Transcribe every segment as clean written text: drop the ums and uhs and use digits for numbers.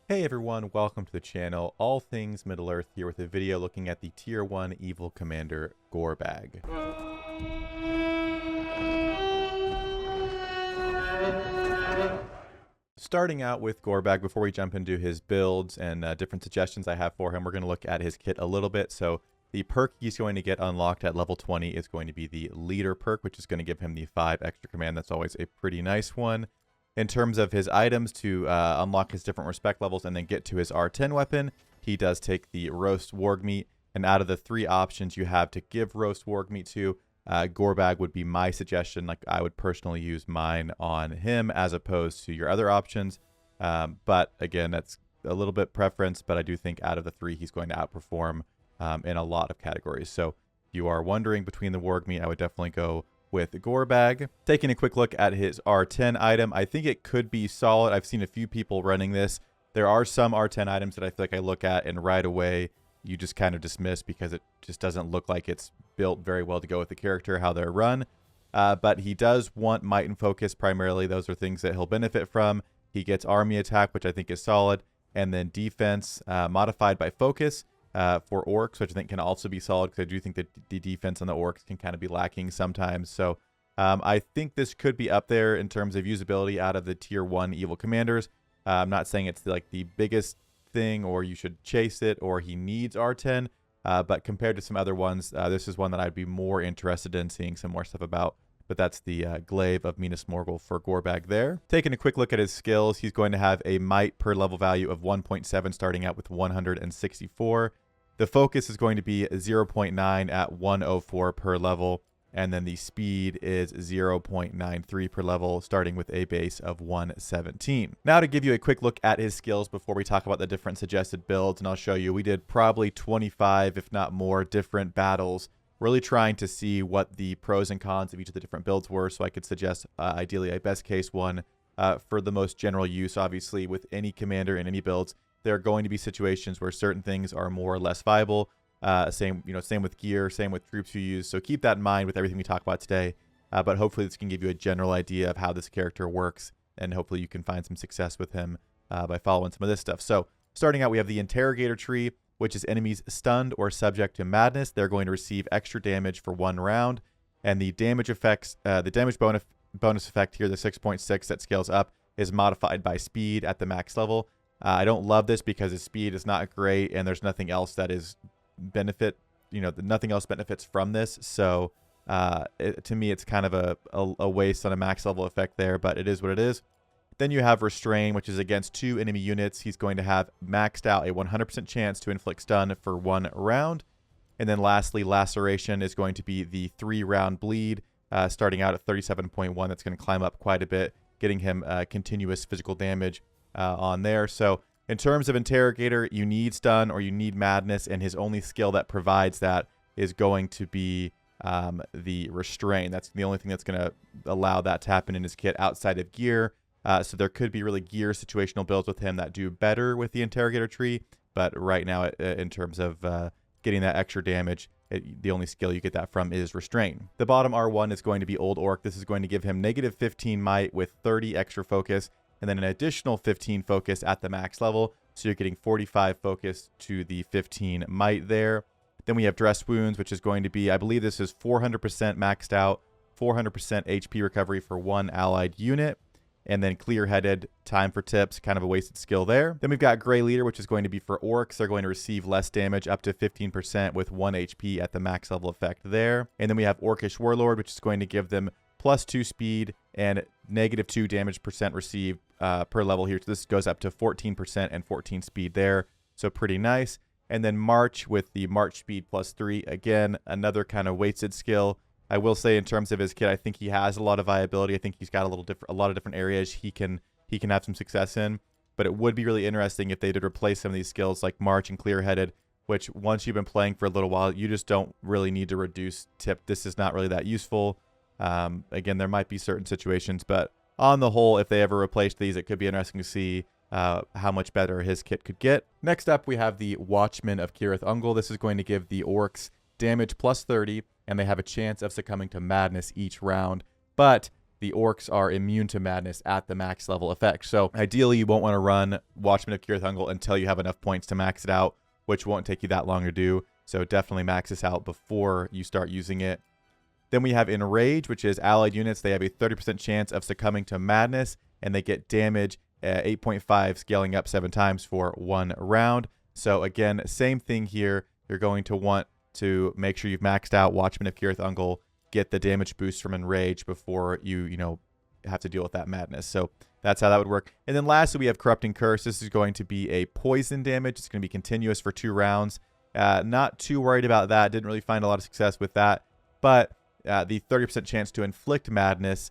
Hey everyone, welcome to the channel, All Things Middle-earth here with a video looking at the Tier 1 Evil Commander Gorbag. Starting out with Gorbag, before we jump into his builds and different suggestions I have for him, we're going to look at his kit a little bit. So the perk he's going to get unlocked at level 20 is going to be the Leader perk, which is going to give him the 5 extra command. That's always a pretty nice one. In terms of his items to unlock his different respect levels and then get to his R10 weapon, he does take the Roast Warg Meat. And out of the 3 options you have to give Roast Warg Meat to, Gorbag would be my suggestion. Like, I would personally use mine on him as opposed to your other options. But again, that's a little bit preference, but I do think out of the 3, he's going to outperform in a lot of categories. So if you are wondering between the Warg Meat, I would definitely go with Gorbag. Taking a quick look at his R10 item, I think it could be solid. I've seen a few people running this. There are some R10 items that I feel like I look at and right away you just kind of dismiss because it just doesn't look like it's built very well to go with the character, how they're run. But he does want Might and Focus primarily. Those are things that he'll benefit from. He gets Army Attack, which I think is solid, and then Defense modified by Focus for Orcs, which I think can also be solid because I do think that the defense on the Orcs can kind of be lacking sometimes. So I think this could be up there in terms of usability out of the Tier 1 Evil Commanders. I'm not saying it's like the biggest thing or you should chase it or he needs R10, but compared to some other ones, this is one that I'd be more interested in seeing some more stuff about. But that's the Glaive of Minas Morgul for Gorbag there. Taking a quick look at his skills, he's going to have a Might per level value of 1.7 starting out with 164. The Focus is going to be 0.9 at 104 per level, and then the Speed is 0.93 per level, starting with a base of 117. Now to give you a quick look at his skills before we talk about the different suggested builds, and I'll show you, we did probably 25, if not more, different battles, really trying to see what the pros and cons of each of the different builds were, so I could suggest ideally a best case one for the most general use. Obviously, with any commander in any builds, there are going to be situations where certain things are more or less viable. Same with gear, same with troops you use. So keep that in mind with everything we talk about today. But hopefully this can give you a general idea of how this character works, and hopefully you can find some success with him by following some of this stuff. So starting out, we have the Interrogator tree, which is enemies stunned or subject to madness. They're going to receive extra damage for 1 round. And the damage effects, the damage bonus effect here, the 6.6 that scales up, is modified by speed at the max level. I don't love this because his speed is not great and there's nothing else that is nothing else benefits from this. So to me, it's kind of a waste on a max level effect there, but it is what it is. Then you have Restrain, which is against 2 enemy units. He's going to have maxed out a 100% chance to inflict stun for 1 round. And then lastly, Laceration is going to be the 3-round bleed, starting out at 37.1. That's going to climb up quite a bit, getting him continuous physical damage on there. So in terms of Interrogator, you need stun or you need madness, and his only skill that provides that is going to be the Restrain. That's the only thing that's going to allow that to happen in his kit outside of gear. So there could be really gear situational builds with him that do better with the Interrogator tree, but right now in terms of getting that extra damage, the only skill you get that from is Restrain. The bottom R1 is going to be Old Orc. This is going to give him -15 might with 30 extra focus, and then an additional 15 focus at the max level. So you're getting 45 focus to the 15 might there. Then we have Dress Wounds, which is going to be, I believe this is 400% maxed out, 400% HP recovery for 1 allied unit. And then Clear-Headed, Time for Tips, kind of a wasted skill there. Then we've got Grey Leader, which is going to be for Orcs. They're going to receive less damage, up to 15% with 1 HP at the max level effect there. And then we have Orcish Warlord, which is going to give them +2 speed and -2 damage percent received per level here. So this goes up to 14% and 14 speed there. So pretty nice. And then March with the March speed +3. Again, another kind of wasted skill. I will say in terms of his kit, I think he has a lot of viability. I think he's got a lot of different areas he can have some success in. But it would be really interesting if they did replace some of these skills like March and Clear-Headed, which once you've been playing for a little while, you just don't really need to reduce tip. This is not really that useful. Again, there might be certain situations, but on the whole, if they ever replaced these, it could be interesting to see how much better his kit could get. Next up, we have the Watchman of Kirith Ungol. This is going to give the Orcs damage +30, and they have a chance of succumbing to madness each round. But the orcs are immune to madness at the max level effect. So ideally, you won't want to run Watchman of Kirithungel until you have enough points to max it out, which won't take you that long to do. So definitely max this out before you start using it. Then we have Enrage, which is allied units. They have a 30% chance of succumbing to madness, and they get damage 8.5, scaling up 7 times for 1 round. So again, same thing here. You're going to want to make sure you've maxed out Watchman of Kirithungel, get the damage boost from Enrage before you have to deal with that madness. So that's how that would work. And then lastly, we have Corrupting Curse. This is going to be a poison damage. It's going to be continuous for 2 rounds. Not too worried about that. Didn't really find a lot of success with that. But the 30% chance to inflict madness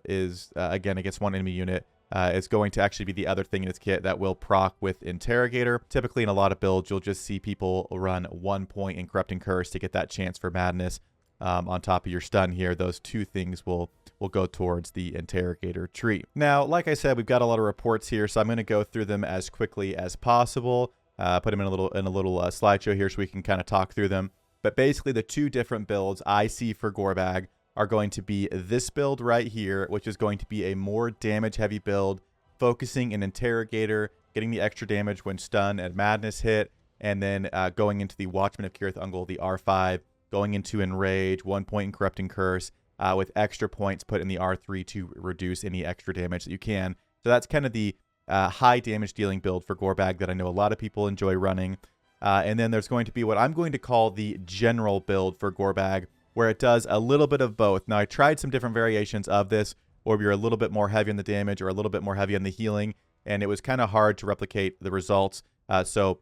is, again, against 1 enemy unit. It's going to actually be the other thing in its kit that will proc with Interrogator. Typically in a lot of builds, you'll just see people run 1 point in Corrupting Curse to get that chance for madness. On top of your stun here, those 2 things will go towards the Interrogator tree. Now, like I said, we've got a lot of reports here, so I'm going to go through them as quickly as possible. Put them in a little slideshow here so we can kind of talk through them. But basically, the 2 different builds I see for Gorbag are going to be this build right here, which is going to be a more damage-heavy build, focusing an Interrogator, getting the extra damage when stun and madness hit, and then going into the Watchman of Kirithungel, the R5, going into Enrage, 1 point in Corrupting Curse, with extra points put in the R3 to reduce any extra damage that you can. So that's kind of the high damage dealing build for Gorbag that I know a lot of people enjoy running. And then there's going to be what I'm going to call the general build for Gorbag, where it does a little bit of both. Now, I tried some different variations of this, or you're a little bit more heavy on the damage or a little bit more heavy on the healing, and it was kind of hard to replicate the results. For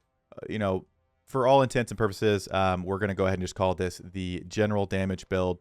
all intents and purposes, we're going to go ahead and just call this the general damage build,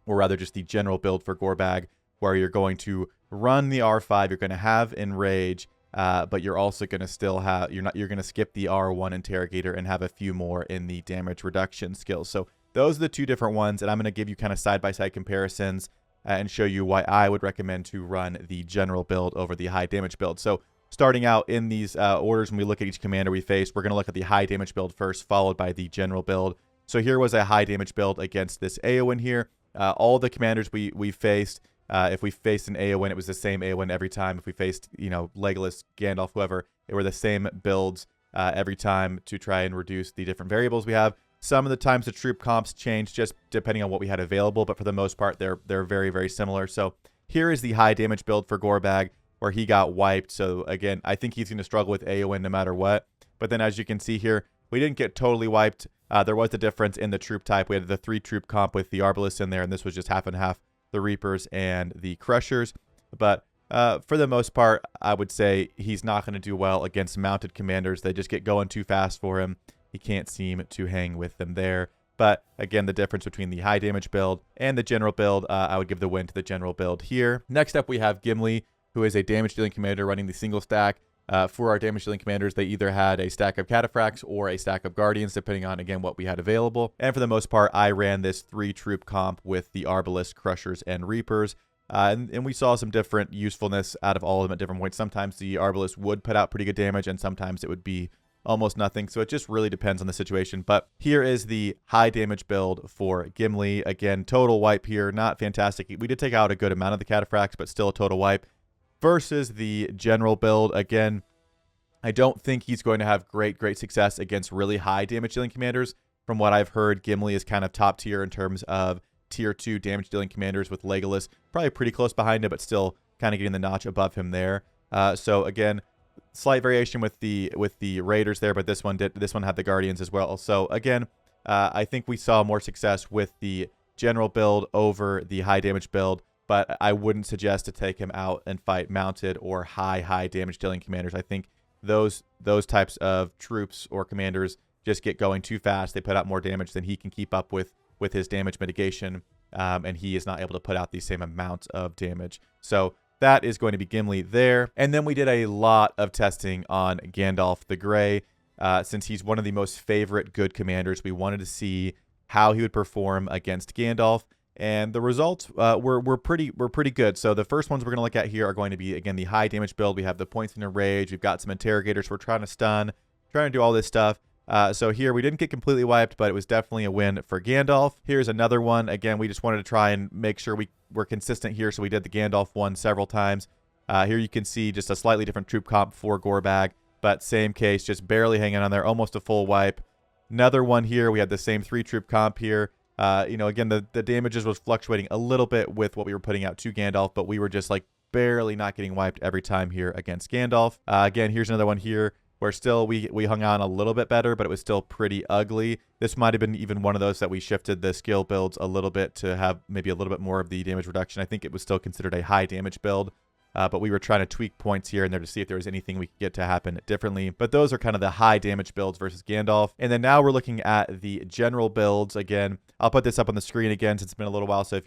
or rather just the general build for Gorbag, where you're going to run the R5, you're going to have Enrage, but you're also going to still have, you're going to skip the R1 Interrogator and have a few more in the damage reduction skills. So those are the 2 different ones, and I'm going to give you kind of side-by-side comparisons and show you why I would recommend to run the general build over the high damage build. So starting out in these orders, when we look at each commander we face, we're going to look at the high damage build first, followed by the general build. So here was a high damage build against this Eowyn here. All the commanders we faced, if we faced an Eowyn, it was the same Eowyn every time. If we faced, Legolas, Gandalf, whoever, it were the same builds every time to try and reduce the different variables we have. Some of the times the troop comps change just depending on what we had available, but for the most part, they're very, very similar. So here is the high damage build for Gorbag, where he got wiped. So again, I think he's going to struggle with Eowyn no matter what. But then as you can see here, we didn't get totally wiped. There was a difference in the troop type. We had the 3 troop comp with the Arbalists in there, and this was just half and half, the Reapers and the Crushers. But for the most part, I would say he's not going to do well against mounted commanders. They just get going too fast for him. He can't seem to hang with them there. But again, the difference between the high damage build and the general build, I would give the win to the general build here. Next up, we have Gimli, who is a damage dealing commander running the single stack. For our damage dealing commanders, they either had a stack of Cataphracts or a stack of Guardians, depending on, again, what we had available. And for the most part, I ran this 3 troop comp with the Arbalists, Crushers, and Reapers. And we saw some different usefulness out of all of them at different points. Sometimes the Arbalists would put out pretty good damage, and sometimes it would be almost nothing. So it just really depends on the situation. But here is the high damage build for Gimli. Again, total wipe here. Not fantastic. We did take out a good amount of the Cataphracts, but still a total wipe. Versus the general build. Again, I don't think he's going to have great success against really high damage dealing commanders. From what I've heard, Gimli is kind of top tier in terms of tier 2 damage dealing commanders, with Legolas probably pretty close behind him, but still kind of getting the notch above him there. So again, slight variation with the Raiders there, but this one had the Guardians as well. So again, I think we saw more success with the general build over the high damage build, but I wouldn't suggest to take him out and fight mounted or high damage dealing commanders. I think those types of troops or commanders just get going too fast. They put out more damage than he can keep up with his damage mitigation, and he is not able to put out the same amount of damage. So that is going to be Gimli there. And then we did a lot of testing on Gandalf the Grey. Since he's one of the most favorite good commanders, we wanted to see how he would perform against Gandalf. And the results were pretty good. So the first ones we're going to look at here are going to be, again, the high damage build. We have the points in a rage. We've got some interrogators. We're trying to stun, trying to do all this stuff. So here we didn't get completely wiped, but it was definitely a win for Gandalf. Here's another one. Again, we just wanted to try and make sure we we're consistent here, so we did the Gandalf one several times. Here you can see just a slightly different troop comp for Gorbag, but same case, just barely hanging on there, almost a full wipe. Another one here, we had the same 3-troop comp here. Again, the damages was fluctuating a little bit with what we were putting out to Gandalf, but we were just like barely not getting wiped every time here against Gandalf. Again, here's another one here where still we hung on a little bit better, but it was still pretty ugly. This might have been even one of those that we shifted the skill builds a little bit to have maybe a little bit more of the damage reduction. I think it was still considered a high damage build. But we were trying to tweak points here and there to see if there was anything we could get to happen differently. But those are kind of the high damage builds versus Gandalf. And then now we're looking at the general builds. Again, I'll put this up on the screen again since it's been a little while. So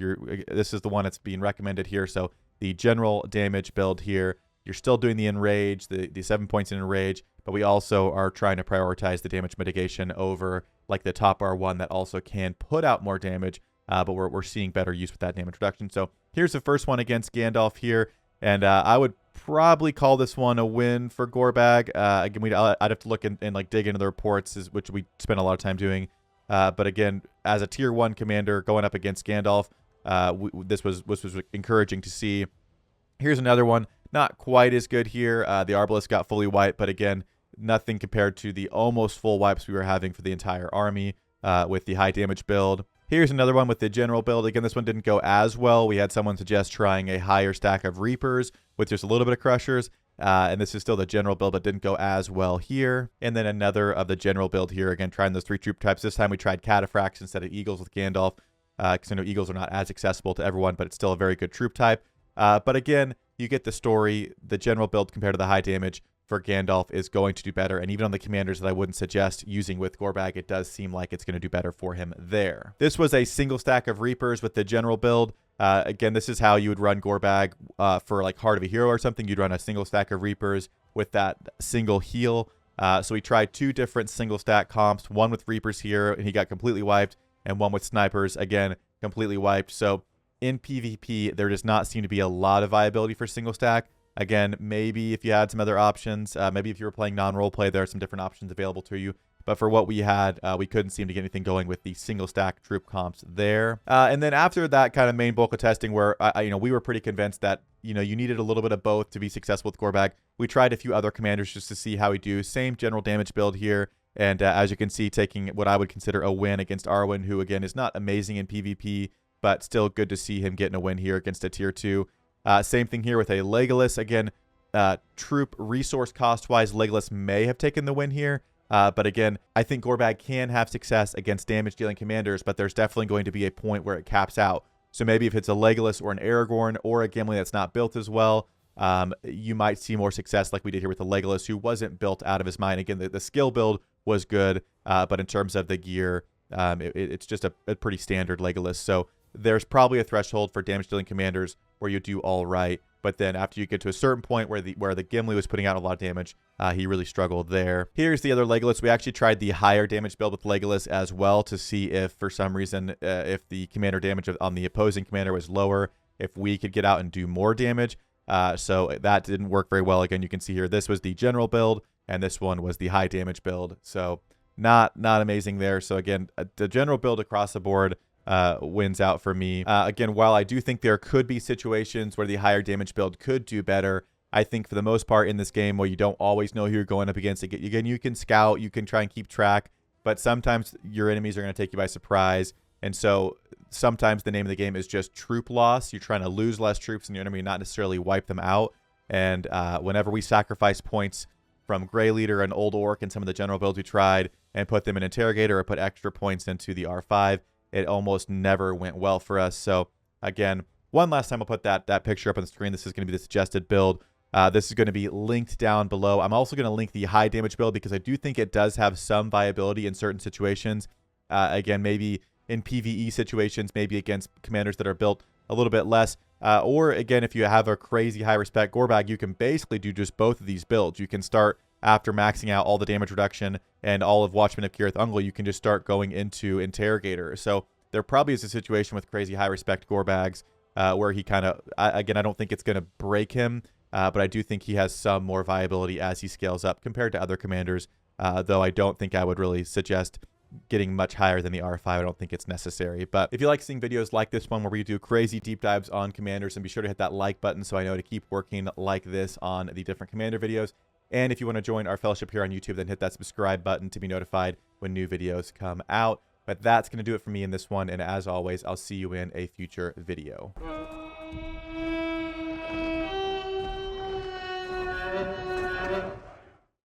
this is the one that's being recommended here. So the general damage build here, you're still doing the enrage, the 7 points in enrage, but we also are trying to prioritize the damage mitigation over like the top R1 that also can put out more damage. But we're seeing better use with that damage reduction. So here's the first one against Gandalf here. And I would probably call this one a win for Gorbag. Again, I'd have to look and like dig into the reports, which we spent a lot of time doing. But again, as a tier 1 commander going up against Gandalf, this was encouraging to see. Here's another one, not quite as good here. The Arbalest got fully wiped, but again, nothing compared to the almost full wipes we were having for the entire army with the high damage build. Here's another one with the general build. Again, this one didn't go as well. We had someone suggest trying a higher stack of Reapers with just a little bit of Crushers. And this is still the general build, but didn't go as well here. And then another of the general build here. Again, trying those 3 troop types. This time we tried Cataphracts instead of Eagles with Gandalf. Because I know Eagles are not as accessible to everyone, but it's still a very good troop type. But again, you get the story. The general build compared to the high damage for Gandalf is going to do better. And even on the commanders that I wouldn't suggest using with Gorbag, it does seem like it's going to do better for him there. This was a single stack of Reapers with the general build. Again, this is how you would run Gorbag for like Heart of a Hero or something. You'd run a single stack of Reapers with that single heal. So we tried 2 different single stack comps, one with Reapers here, and he got completely wiped, and one with Snipers, again, completely wiped. So in PvP, there does not seem to be a lot of viability for single stack. Again, maybe if you had some other options, maybe if you were playing non-role play, there are some different options available to you. But for what we had, we couldn't seem to get anything going with the single stack troop comps there. And then after that kind of main bulk of testing where, we were pretty convinced that, you needed a little bit of both to be successful with Gorbag, we tried a few other commanders just to see how we do. Same general damage build here. And as you can see, taking what I would consider a win against Arwen, who again is not amazing in PvP, but still good to see him getting a win here against a tier 2. Same thing here with a Legolas. Again, troop resource cost-wise, Legolas may have taken the win here. But again, I think Gorbag can have success against damage-dealing commanders, but there's definitely going to be a point where it caps out. So maybe if it's a Legolas or an Aragorn or a Gimli that's not built as well, you might see more success like we did here with the Legolas, who wasn't built out of his mind. Again, the skill build was good, but in terms of the gear, it's just a pretty standard Legolas. So there's probably a threshold for damage-dealing commanders where you do all right, but then after you get to a certain point where the Gimli was putting out a lot of damage, he really struggled there. Here's the other Legolas. We actually tried the higher damage build with Legolas as well to see if, for some reason, if the commander damage on the opposing commander was lower, if we could get out and do more damage. So that didn't work very well. Again, you can see here, this was the general build, and this one was the high damage build. So not amazing there. So again, the general build across the board wins out for me. Again, while I do think there could be situations where the higher damage build could do better, I think for the most part in this game where you don't always know who you're going up against, again, you can scout, you can try and keep track, but sometimes your enemies are going to take you by surprise. And so sometimes the name of the game is just troop loss. You're trying to lose less troops than your enemy, not necessarily wipe them out. And whenever we sacrifice points from Grey Leader and Old Orc and some of the general builds we tried and put them in Interrogator or put extra points into the R5, it almost never went well for us. So again, one last time I'll put that picture up on the screen. This is going to be the suggested build. This is going to be linked down below. I'm also going to link the high damage build because I do think it does have some viability in certain situations. Again, maybe in PvE situations, maybe against commanders that are built a little bit less. Or again, if you have a crazy high respect Gorbag, you can basically do just both of these builds. You can start after maxing out all the damage reduction and all of Watchman of Kirith Ungol, you can just start going into Interrogator. So there probably is a situation with crazy high respect Gorbags where he kind of, again, I don't think it's going to break him, but I do think he has some more viability as he scales up compared to other commanders, though I don't think I would really suggest getting much higher than the R5. I don't think it's necessary. But if you like seeing videos like this one where we do crazy deep dives on commanders, then be sure to hit that like button so I know to keep working like this on the different commander videos. And if you want to join our fellowship here on YouTube, then hit that subscribe button to be notified when new videos come out. But that's going to do it for me in this one. And as always, I'll see you in a future video.